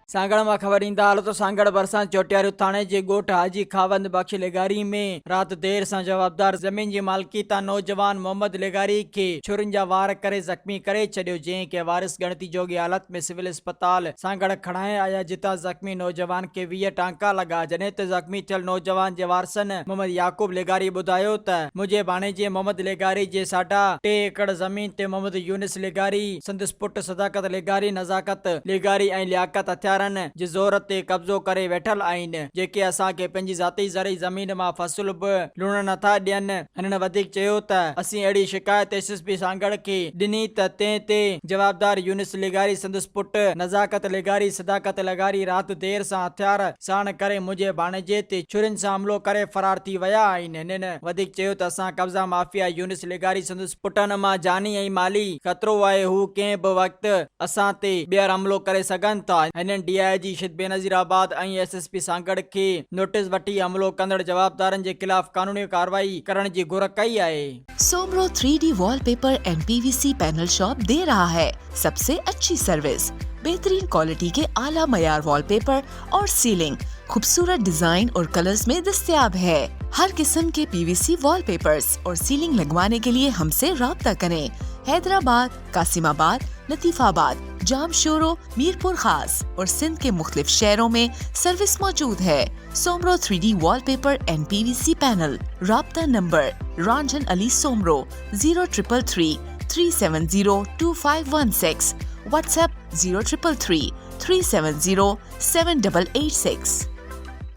सांगड़ में ख़बर ईंदा हालत सांगड़ भरसां चोटियारू थाने जे गोठ हाजी खावंद बख्श लेगारी में रात देर सां जवाबदार जमीन जी मालकी तां नौजवान मोहम्मद लेगारी के छुरिन जा वार करे जख्मी करे छड़ियो, जंहिं के वारिस गणती जोगी हालत में सिविल अस्पताल सांगड़ खड़ाए आया, जितां जख्मी नौजवान के 20 टांका लगा। जॾहिं त जख्मी थियल नौजवान जे वारसन मोहम्मद याकूब लेगारी ॿुधायो त मुंहिंजे भाणेजे मोहम्मद लेगारी जे 2.5 एकड़ ज़मीन ते मोहम्मद यूनिस लेगारी, संदसि पुट सदाकत लेगारी, नज़ाकत लेगारी ऐं लियाकत हथियारनि जे ज़ोर ते कब्ज़ो करे वेठल आहिनि, जेके असांखे पंहिंजी ज़ाती ज़रई ज़मीन मां फ़सुल बि लूण नथा ॾियनि। हिननि वधीक चयो त असीं अहिड़ी शिकायत एसएसपी सांगड़ खे ॾिनी त तंहिं ते जवाबदार यूनिस लेगारी, संदसि पुट नज़ाकत लेगारी, सदाकत लेगारी राति देर सां हथियार साण करे मुंहिंजे भाणेजे ते छुरियुनि सां हमलो करे फरार थी विया आहिनि। हिननि वधीक चयो त असां कब्ज़ा माफ़िया यूनिस लेगारी, संदसि पुटनि मां जानी ऐं माली ख़तरो आहे, हू कंहिं बि वक़्तु असां ते ॿीहर हमलो करे सघनि था। हिननि डीआईजी शिद बेनज़ीराबाद ऐं एसएसपी सांगड़ खे नोटिस वठी हमलो कंदड़ जवाबदारनि जे खिलाफ कानूनी कार्रवाई करण जी घुर कई आहे। Soomro 3D wallpaper and PVC panel shop दे रहा है सबसे अच्छी सर्विस, बेहतरीन क्वालिटी के आला मयार वॉलपेपर और सीलिंग खूबसूरत डिजाइन और कलर्स में दस्तयाब है। हर किस्म के पीवीसी वॉलपेपर्स और सीलिंग लगवाने के लिए हमसे राब्ता करें। हैदराबाद, कासिमाबाद, लतीफाबाद, जामशोरो, मीरपुर खास और सिंध के मुख्तलिफ शहरों में सर्विस मौजूद है। Soomro 3D wallpaper and PVC panel. राब्ता नंबर रांझन अली सोमरो 0333 370 2516, व्हाट्सएप 0333 370 7886।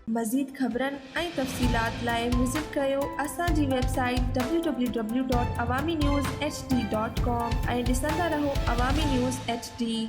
मज़ीद ख़बरनि ऐं तफ़सीलात लाइ विज़िट कयो असांजी वेबसाइट www.awamiNewsHD.com ऐं ॾिसंदा रहो अवामी न्यूज़ HD।